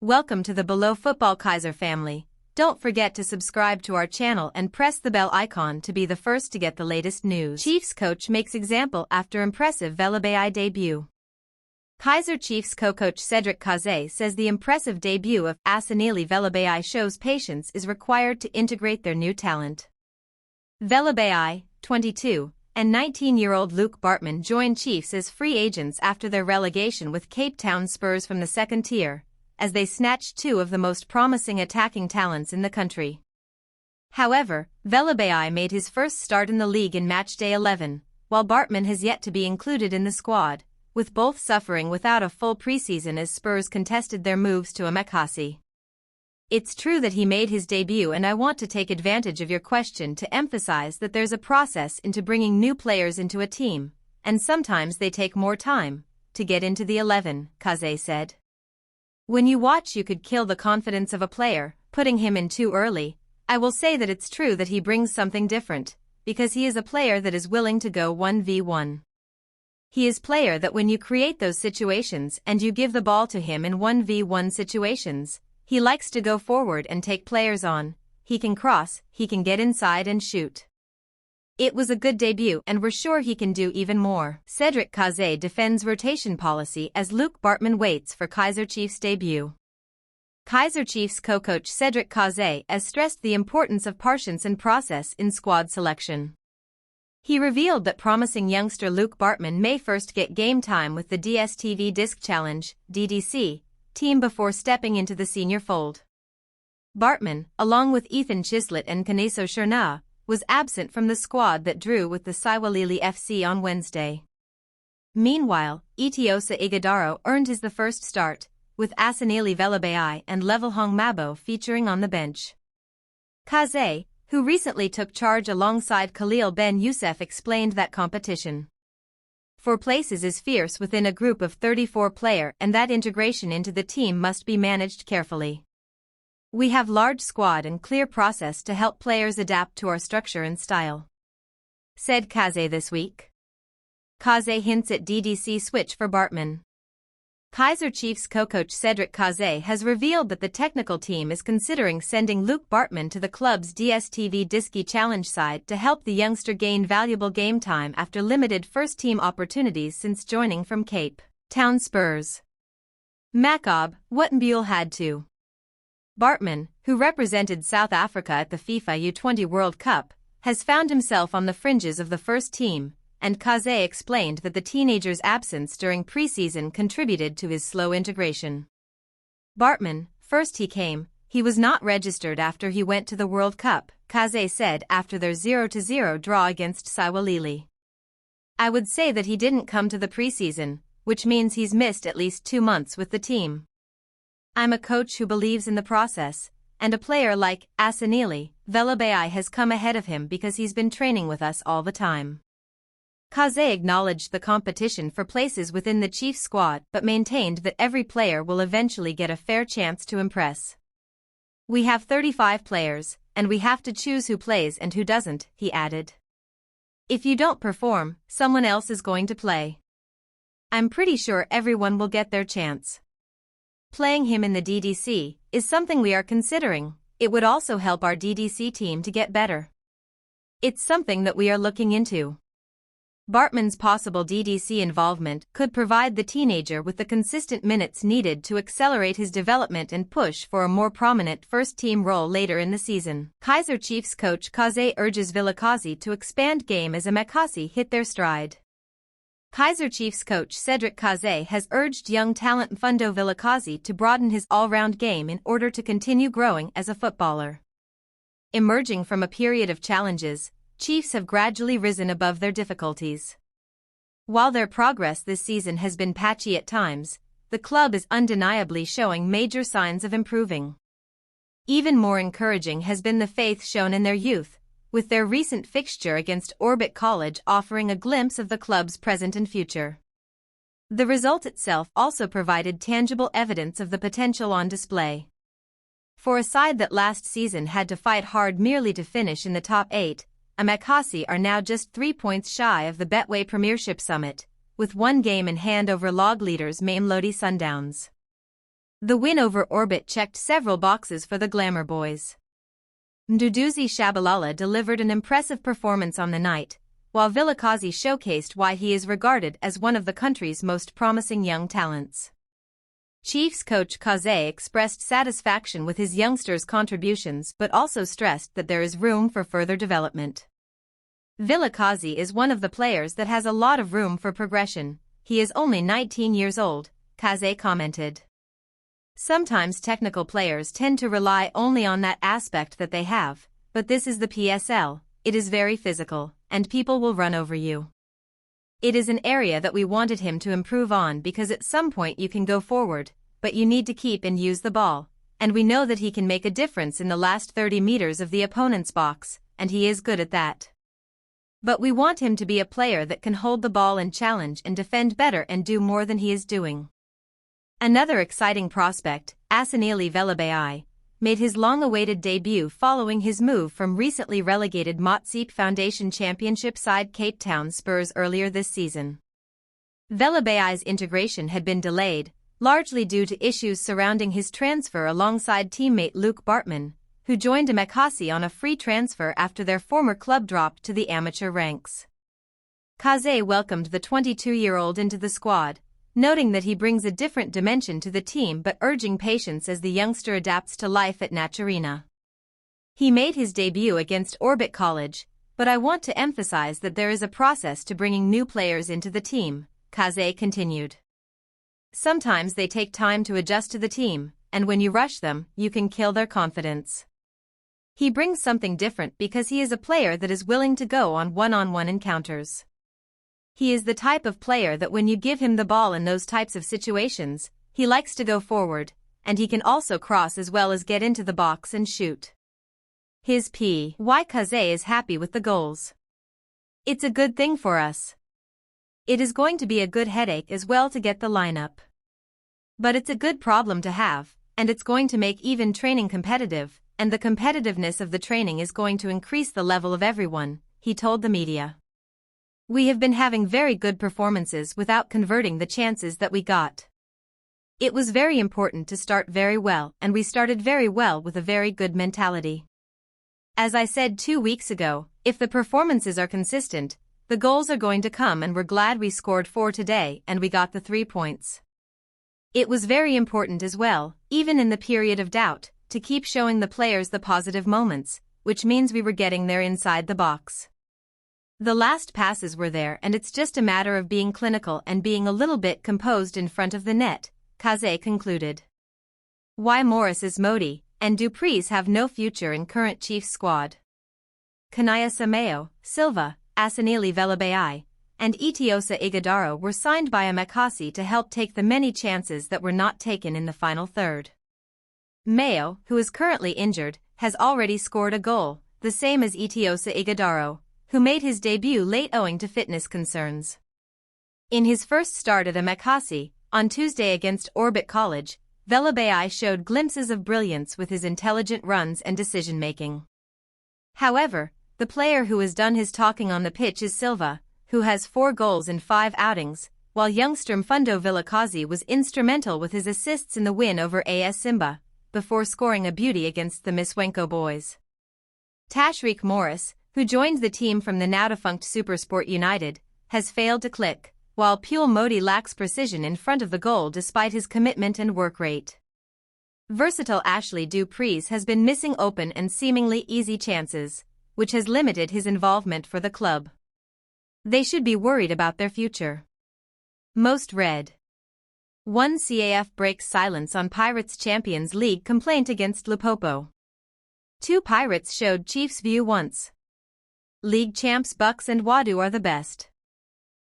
Welcome to the Below Football Kaizer family. Don't forget to subscribe to our channel and press the bell icon to be the first to get the latest news. Chiefs coach makes example after impressive Velabei debut. Kaizer Chiefs co-coach Cedric Kaizer says the impressive debut of Asanili Velabei shows patience is required to integrate their new talent. Velabei, 22, and 19-year-old Luke Bartman joined Chiefs as free agents after their relegation with Cape Town Spurs from the second tier, as they snatched two of the most promising attacking talents in the country. However, Velabei made his first start in the league in matchday 11, while Bartman has yet to be included in the squad, with both suffering without a full preseason as Spurs contested their moves to Amakasi. It's true that he made his debut, and I want to take advantage of your question to emphasize that there's a process into bringing new players into a team, and sometimes they take more time to get into the 11, Kaizer said. When you watch, you could kill the confidence of a player, putting him in too early. I will say that it's true that he brings something different, because he is a player that is willing to go 1v1. He is a player that when you create those situations and you give the ball to him in 1v1 situations, he likes to go forward and take players on. He can cross, he can get inside and shoot. It was a good debut and we're sure he can do even more. Cedric Kaizer defends rotation policy as Luke Bartman waits for Kaizer Chiefs debut. Kaizer Chiefs co-coach Cedric Kaizer has stressed the importance of patience and process in squad selection. He revealed that promising youngster Luke Bartman may first get game time with the dstv Disc Challenge (DDC) team before stepping into the senior fold. Bartman, along with Ethan Chislett and inacio, was absent from the squad that drew with the Siwalili FC on Wednesday. Meanwhile, Itiosa Ighodaro earned his the first start, with Asanili Velabei and Levelhong Mabo featuring on the bench. Kaizer, who recently took charge alongside Khalil Ben Youssef, explained that competition for places is fierce within a group of 34 players and that integration into the team must be managed carefully. We have large squad and clear process to help players adapt to our structure and style, said Kaizer this week. Kaizer hints at DDC switch for Bartman. Kaizer Chiefs co-coach Cedric Kaizer has revealed that the technical team is considering sending Luke Bartman to the club's dstv Idiski challenge side to help the youngster gain valuable game time after limited first-team opportunities since joining from Cape Town Spurs. Macob, what Miguel had to. Bartman, who represented South Africa at the FIFA U20 World Cup, has found himself on the fringes of the first team, and Kaizer explained that the teenager's absence during preseason contributed to his slow integration. Bartman, first he was not registered after he went to the World Cup, Kaizer said after their 0-0 draw against Siwalili. I would say that he didn't come to the preseason, which means he's missed at least 2 months with the team. I'm a coach who believes in the process, and a player like Asanili Velabei has come ahead of him because he's been training with us all the time. Kaizer acknowledged the competition for places within the Chiefs squad but maintained that every player will eventually get a fair chance to impress. We have 35 players, and we have to choose who plays and who doesn't, he added. If you don't perform, someone else is going to play. I'm pretty sure everyone will get their chance. Playing him in the DDC is something we are considering. It would also help our DDC team to get better. It's something that we are looking into. Bartman's possible DDC involvement could provide the teenager with the consistent minutes needed to accelerate his development and push for a more prominent first-team role later in the season. Kaizer Chiefs coach Kaizer urges Vilakazi to expand game as Amakasi hit their stride. Kaizer Chiefs coach Cedric Kaizer has urged young talent Mfundo Vilakazi to broaden his all-round game in order to continue growing as a footballer. Emerging from a period of challenges, Chiefs have gradually risen above their difficulties. While their progress this season has been patchy at times, the club is undeniably showing major signs of improving. Even more encouraging has been the faith shown in their youth, with their recent fixture against Orbit College offering a glimpse of the club's present and future. The result itself also provided tangible evidence of the potential on display. For a side that last season had to fight hard merely to finish in the top 8, Amakasi are now just 3 points shy of the Betway Premiership summit, with one game in hand over log leaders mamelodi Sundowns. The win over Orbit checked several boxes for the Glamour boys. Mduduzi Shabalala delivered an impressive performance on the night, while Vilakazi showcased why he is regarded as one of the country's most promising young talents. Chiefs coach Kaizer expressed satisfaction with his youngsters' contributions but also stressed that there is room for further development. Vilakazi is one of the players that has a lot of room for progression. He is only 19 years old, Kaizer commented. Sometimes technical players tend to rely only on that aspect that they have, but this is the PSL, it is very physical, and people will run over you. It is an area that we wanted him to improve on because at some point you can go forward, but you need to keep and use the ball, and we know that he can make a difference in the last 30 meters of the opponent's box, and he is good at that. But we want him to be a player that can hold the ball and challenge and defend better and do more than he is doing. Another exciting prospect, Asanili Velabai, made his long-awaited debut following his move from recently relegated Motsip Foundation Championship side Cape Town Spurs earlier this season. Velabai's integration had been delayed, largely due to issues surrounding his transfer alongside teammate Luke Bartman, who joined Amakasi on a free transfer after their former club dropped to the amateur ranks. Kaizer welcomed the 22-year-old into the squad, noting that he brings a different dimension to the team but urging patience as the youngster adapts to life at Naturina. He made his debut against Orbit College, but I want to emphasize that there is a process to bringing new players into the team, Kaizer continued. Sometimes they take time to adjust to the team, and when you rush them, you can kill their confidence. He brings something different because he is a player that is willing to go on one-on-one encounters. He is the type of player that when you give him the ball in those types of situations, he likes to go forward, and he can also cross as well as get into the box and shoot. His P.Y. Kaizer is happy with the goals. It's a good thing for us. It is going to be a good headache as well to get the lineup. But it's a good problem to have, and it's going to make even training competitive, and the competitiveness of the training is going to increase the level of everyone, he told the media. We have been having very good performances without converting the chances that we got. It was very important to start very well, and we started very well with a very good mentality. As I said 2 weeks ago, if the performances are consistent, the goals are going to come, and we're glad we scored 4 today and we got the 3 points. It was very important as well, even in the period of doubt, to keep showing the players the positive moments, which means we were getting there inside the box. The last passes were there, and it's just a matter of being clinical and being a little bit composed in front of the net, Kaizer concluded. Why Morris's Modi and Dupree's have no future in current Chiefs squad. Kanaya Sameo, Silva, Asanili Velabai, and Itiosa Ighodaro were signed by Amakasi to help take the many chances that were not taken in the final third. Mayo, who is currently injured, has already scored a goal, the same as Itiosa Ighodaro, who made his debut late owing to fitness concerns. In his first start at Amakasi, on Tuesday against Orbit College, Velabai showed glimpses of brilliance with his intelligent runs and decision-making. However, the player who has done his talking on the pitch is Silva, who has 4 goals in 5 outings, while youngster Mfundo Vilakazi was instrumental with his assists in the win over AS Simba, before scoring a beauty against the Miswenko boys. Tashreeq Morris, who joined the team from the now-defunct Supersport United, has failed to click, while Pule Modi lacks precision in front of the goal despite his commitment and work rate. Versatile Ashley Dupree's has been missing open and seemingly easy chances, which has limited his involvement for the club. They should be worried about their future. Most read. 1 CAF breaks silence on Pirates Champions League complaint against Limpopo. 2 Pirates showed Chiefs view once. League champs Bucks and Wadu are the best.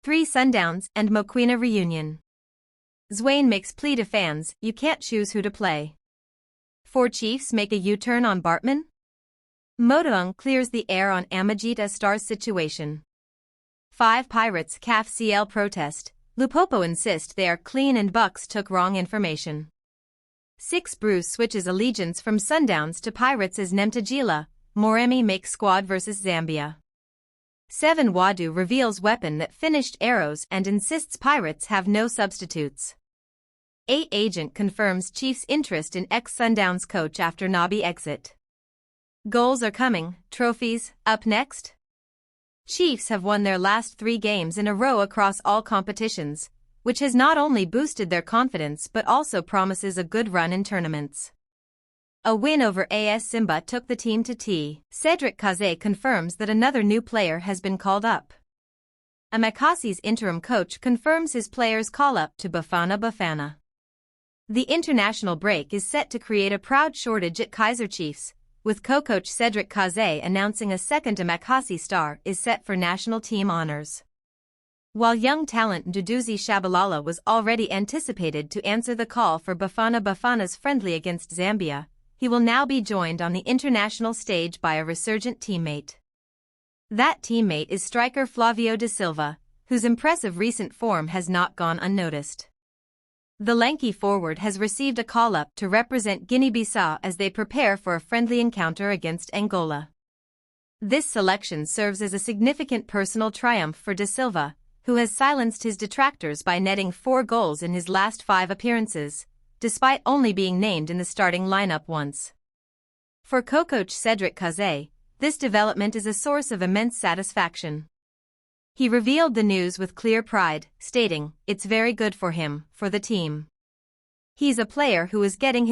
3 Sundowns and Moquina reunion. Zwane makes plea to fans, you can't choose who to play. 4 Chiefs make a U-turn on Bartman. Motoung clears the air on Amajita Stars situation. 5 Pirates CAF CL protest, Limpopo insist they are clean and Bucks took wrong information. 6 Bruce switches allegiance from Sundowns to Pirates as Nemtajila, Moremi makes squad versus Zambia. 7 Wadu reveals weapon that finished arrows and insists Pirates have no substitutes. A agent confirms Chiefs' interest in ex-Sundowns coach after Nabi exit. Goals are coming, trophies, up next? Chiefs have won their last 3 games in a row across all competitions, which has not only boosted their confidence but also promises a good run in tournaments. A win over AS Simba took the team to T. Cedric Kaizer confirms that another new player has been called up. Amakasi's interim coach confirms his players' call-up to Bafana Bafana. The international break is set to create a proud shortage at Kaizer Chiefs, with co-coach Cedric Kaizer announcing a second Amakasi star is set for national team honors. While young talent Duduzi Shabalala was already anticipated to answer the call for Bafana Bafana's friendly against Zambia, he will now be joined on the international stage by a resurgent teammate. That teammate is striker Flavio da Silva, whose impressive recent form has not gone unnoticed. The lanky forward has received a call-up to represent Guinea-Bissau as they prepare for a friendly encounter against Angola. This selection serves as a significant personal triumph for da Silva, who has silenced his detractors by netting 4 goals in his last 5 appearances, despite only being named in the starting lineup once. For co-coach Cedric Kaizer, this development is a source of immense satisfaction. He revealed the news with clear pride, stating, "It's very good for him, for the team. He's a player who is getting